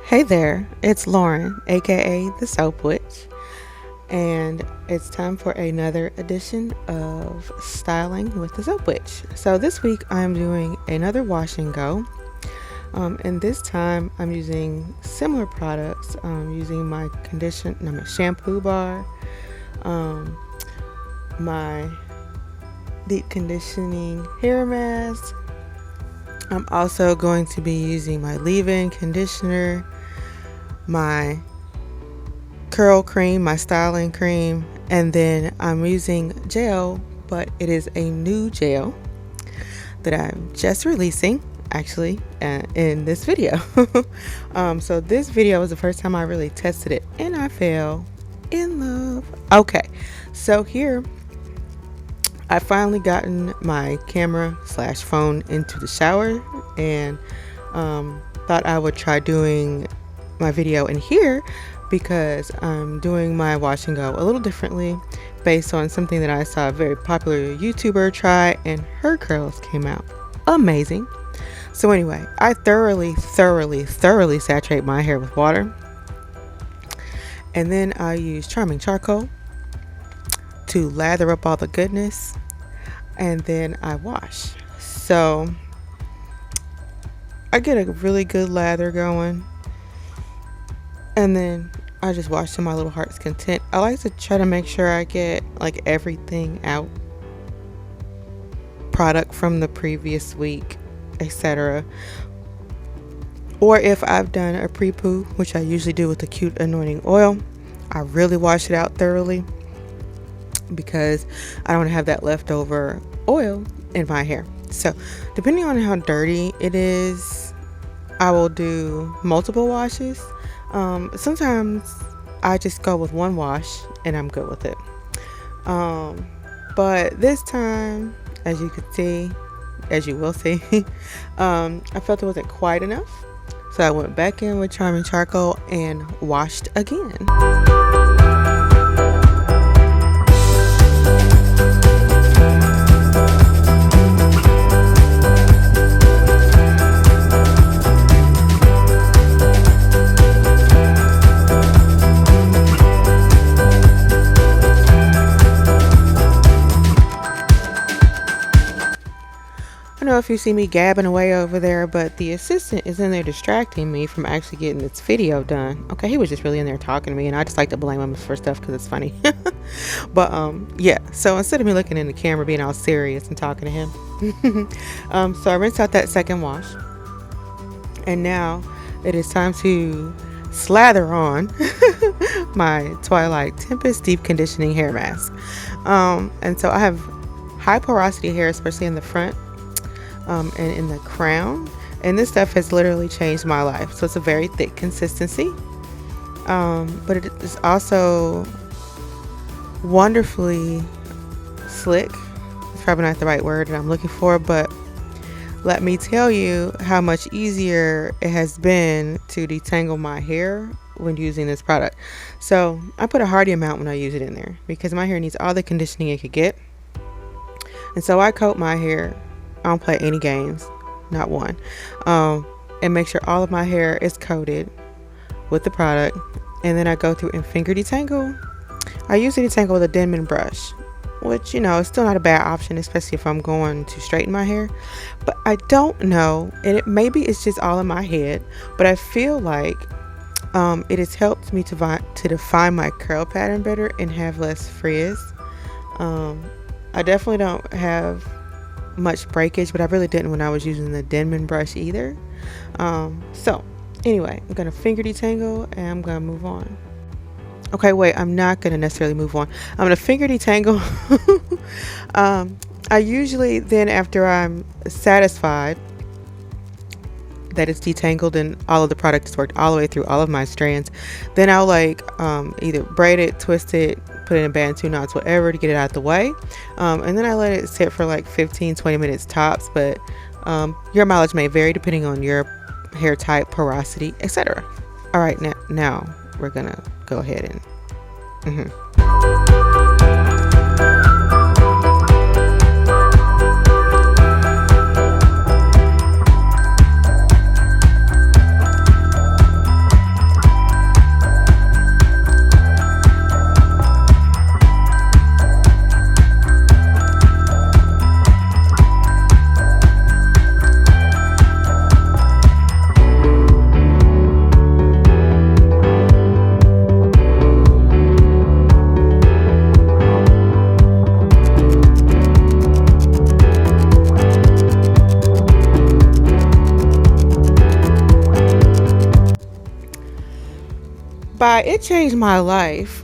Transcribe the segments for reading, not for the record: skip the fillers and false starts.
Hey there, it's Lauren, aka the Soap Witch, and it's time for another edition of Styling with the Soap Witch. So this week I'm doing another wash and go, and this time I'm using similar products. Using my my shampoo bar, my deep conditioning hair mask. I'm also going to be using my leave-in conditioner, my curl cream, my styling cream, and then I'm using gel, but it is a new gel that I'm just releasing actually in this video. So this video was the first time I really tested it and I fell in love. Okay, so here I finally gotten my camera / phone into the shower and thought I would try doing my video in here because I'm doing my wash and go a little differently based on something that I saw a very popular YouTuber try, and her curls came out amazing. So anyway, I thoroughly saturate my hair with water, and then I use charming charcoal to lather up all the goodness, and then I wash. So I get a really good lather going, and then I just wash to my little heart's content. I like to try to make sure I get like everything out, product from the previous week, etc. Or if I've done a pre-poo, which I usually do with the cute anointing oil, I really wash it out thoroughly because I don't want to have that leftover oil in my hair. So depending on how dirty it is, I will do multiple washes. Sometimes I just go with one wash and I'm good with it. But this time, as you will see, I felt it wasn't quite enough. So I went back in with charming charcoal and washed again. I don't know if you see me gabbing away over there, but the assistant is in there distracting me from actually getting this video done. Okay, he was just really in there talking to me, and I just like to blame him for stuff because it's funny. But yeah, so instead of me looking in the camera being all serious and talking to him, so I rinsed out that second wash, and now it is time to slather on my Twilight Tempest deep conditioning hair mask. And so I have high porosity hair, especially in the front and in the crown, and this stuff has literally changed my life. So it's a very thick consistency, but it is also wonderfully slick. It's probably not the right word that I'm looking for, but let me tell you how much easier it has been to detangle my hair when using this product. So I put a hearty amount when I use it in there because my hair needs all the conditioning it could get, and so I coat my hair. I don't play any games, not one, and make sure all of my hair is coated with the product, and then I go through and finger detangle. I usually detangle with a Denman brush, which, you know, is still not a bad option, especially if I'm going to straighten my hair. But I don't know, and maybe it's just all in my head, but I feel like it has helped me to define my curl pattern better and have less frizz. I definitely don't have much breakage, but I really didn't when I was using the Denman brush either. So anyway, I'm gonna finger detangle and I'm gonna move on. Okay, wait, I'm not gonna necessarily move on. I'm gonna finger detangle. I usually then, after I'm satisfied that it's detangled and all of the product has worked all the way through all of my strands, then I'll either braid it, twist it, put it in a band, 2 knots, whatever, to get it out the way, and then I let it sit for like 15-20 minutes tops, but your mileage may vary depending on your hair type, porosity, etc. All right, now we're gonna go ahead and By it changed my life.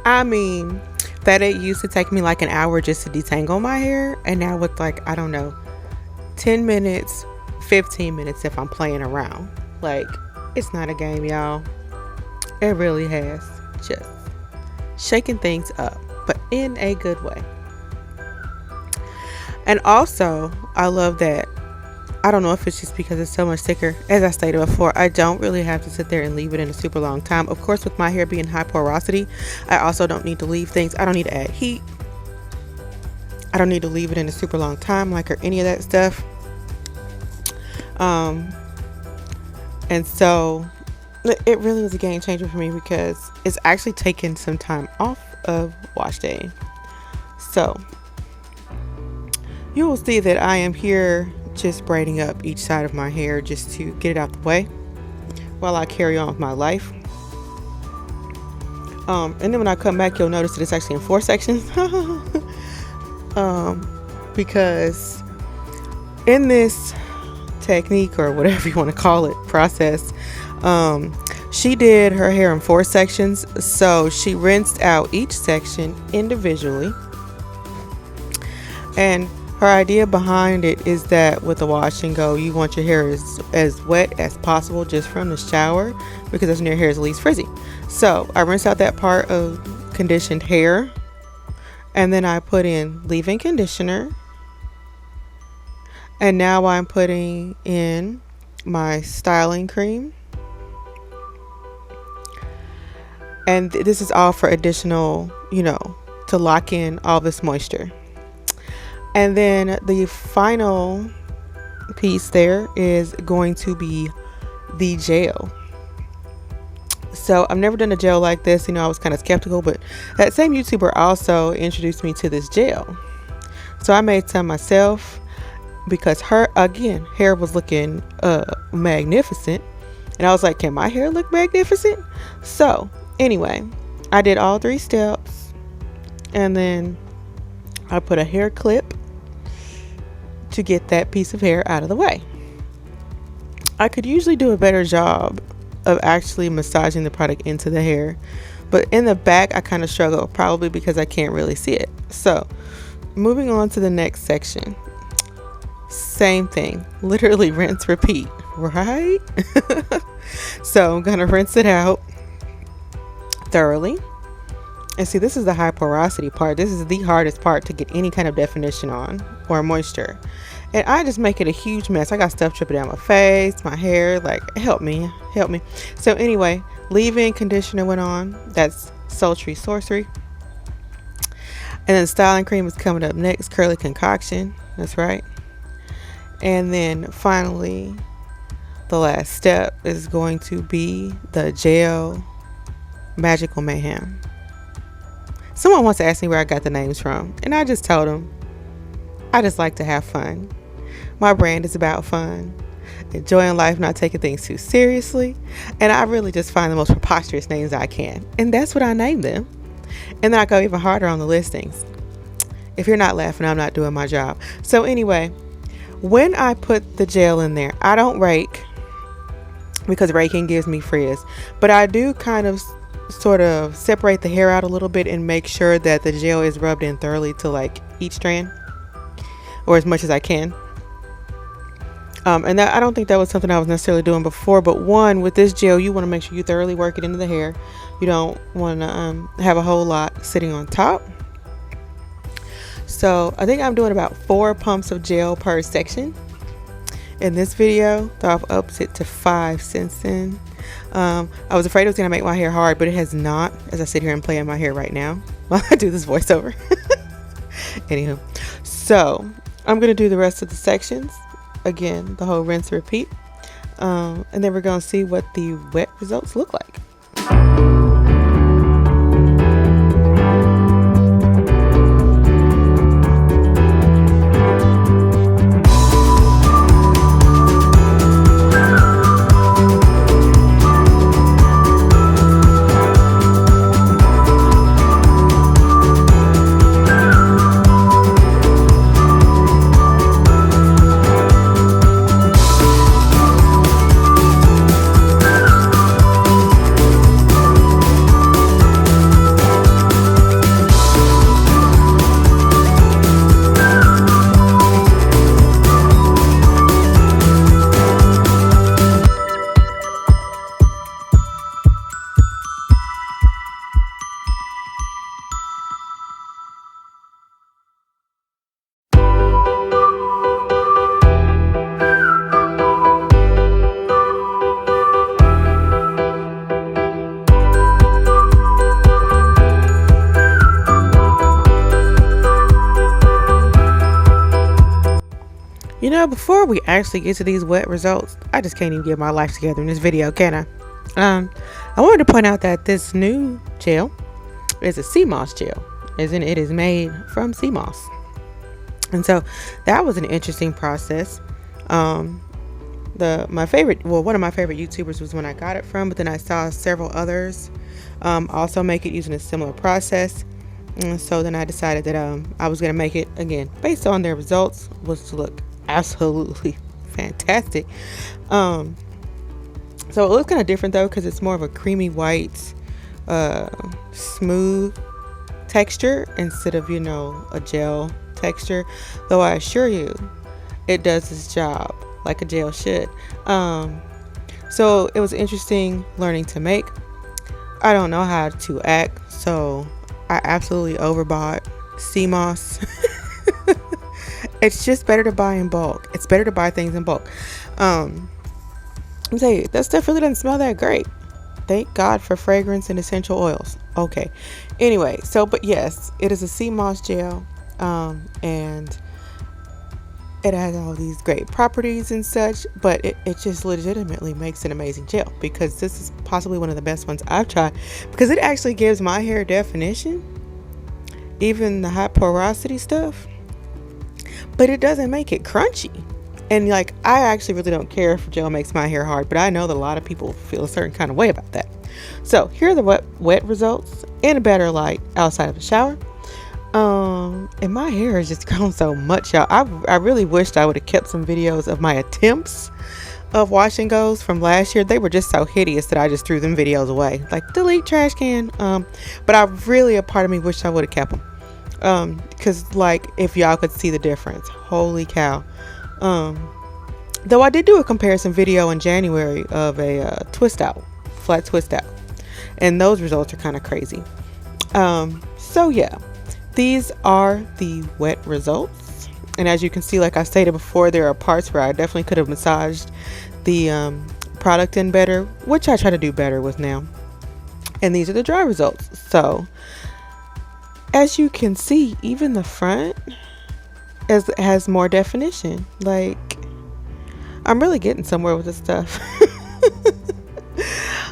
I mean, that it used to take me like an hour just to detangle my hair, and now with like, I don't know, 10 minutes, 15 minutes if I'm playing around. Like, it's not a game, y'all. It really has just shaken things up, but in a good way. And also, I love that, I don't know if it's just because it's so much thicker. As I stated before, I don't really have to sit there and leave it in a super long time. Of course, with my hair being high porosity, I also don't need to leave things. I don't need to add heat. I don't need to leave it in a super long time, like, or any of that stuff. And so it really was a game changer for me because it's actually taken some time off of wash day. So you will see that I am here just braiding up each side of my hair just to get it out the way while I carry on with my life. And then when I come back, you'll notice that it's actually in 4 sections. Because in this technique, or whatever you want to call it, process, she did her hair in 4 sections. So she rinsed out each section individually, and her idea behind it is that with the wash and go, you want your hair as wet as possible just from the shower, because that's when your hair is least frizzy. So I rinsed out that part of conditioned hair, and then I put in leave-in conditioner, and now I'm putting in my styling cream, and this is all for additional, to lock in all this moisture. And then the final piece there is going to be the gel. So I've never done a gel like this. I was kind of skeptical, but that same YouTuber also introduced me to this gel. So I made some myself because her, again, hair was looking magnificent. And I was like, can my hair look magnificent? So anyway, I did all 3 steps. And then I put a hair clip to get that piece of hair out of the way. I could usually do a better job of actually massaging the product into the hair, but in the back I kind of struggle, probably because I can't really see it. So moving on to the next section, same thing, literally rinse, repeat, right? So I'm gonna rinse it out thoroughly. And see, this is the high porosity part. This is the hardest part to get any kind of definition on, or moisture. And I just make it a huge mess. I got stuff dripping down my face, my hair, like, help me. So anyway, leave-in conditioner went on. That's sultry sorcery. And then styling cream is coming up next, curly concoction. That's right. And then finally, the last step is going to be the gel Magical Mayhem. Someone wants to ask me where I got the names from, and I just told them I just like to have fun. My brand is about fun, enjoying life, not taking things too seriously, and I really just find the most preposterous names I can, and that's what I name them. And then I go even harder on the listings. If you're not laughing, I'm not doing my job. So anyway, when I put the gel in there, I don't rake because raking gives me frizz, but I do kind of sort of separate the hair out a little bit and make sure that the gel is rubbed in thoroughly to like each strand, or as much as I can. And that, I don't think that was something I was necessarily doing before, but one, with this gel, you want to make sure you thoroughly work it into the hair. You don't want to have a whole lot sitting on top. So I think I'm doing about 4 pumps of gel per section in this video, though I've upped it to 5 since then. I was afraid it was going to make my hair hard, but it has not, as I sit here and play in my hair right now while I do this voiceover. Anywho, so I'm going to do the rest of the sections. Again, the whole rinse repeat. And then we're going to see what the wet results look like. So before we actually get to these wet results, I just can't even get my life together in this video, can I? I wanted to point out that this new gel is a sea moss gel, as in it is made from sea moss. And so that was an interesting process. One of my favorite YouTubers was when I got it from, but then I saw several others also make it using a similar process. And so then I decided that I was going to make it again based on their results, was to look absolutely fantastic. So it looks kind of different though, because it's more of a creamy white, smooth texture instead of, a gel texture. Though I assure you, it does its job like a gel should. So it was interesting learning to make. I don't know how to act, so I absolutely overbought sea moss. It's just better to buy in bulk. It's better to buy things in bulk. I'll tell you, that stuff really doesn't smell that great. Thank God for fragrance and essential oils. Okay. Anyway, but yes, it is a sea moss gel, and it has all these great properties and such, but it just legitimately makes an amazing gel, because this is possibly one of the best ones I've tried, because it actually gives my hair definition, even the high porosity stuff, but it doesn't make it crunchy. And I actually really don't care if gel makes my hair hard, but I know that a lot of people feel a certain kind of way about that. So here are the wet results in a better light outside of the shower. And my hair has just grown so much, y'all. I really wished I would have kept some videos of my attempts of wash and goes from last year. They were just so hideous that I just threw them videos away, delete trash can. But a part of me wished I would have kept them, because if y'all could see the difference, holy cow. Though I did do a comparison video in January of a flat twist out, and those results are kind of crazy. So yeah, these are the wet results, and as you can see, like I stated before, there are parts where I definitely could have massaged the product in better, which I try to do better with now. And these are the dry results. So as you can see, even the front has more definition. I'm really getting somewhere with this stuff.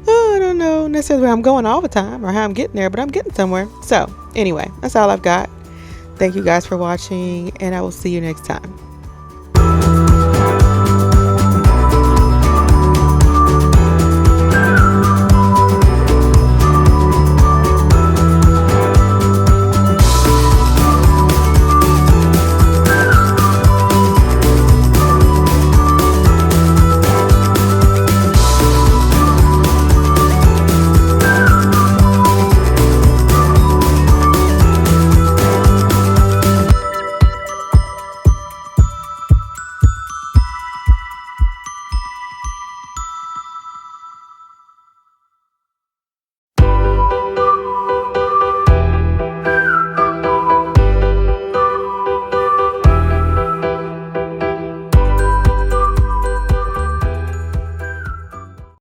I don't know necessarily where I'm going all the time or how I'm getting there, but I'm getting somewhere. So anyway, that's all I've got. Thank you guys for watching, and I will see you next time.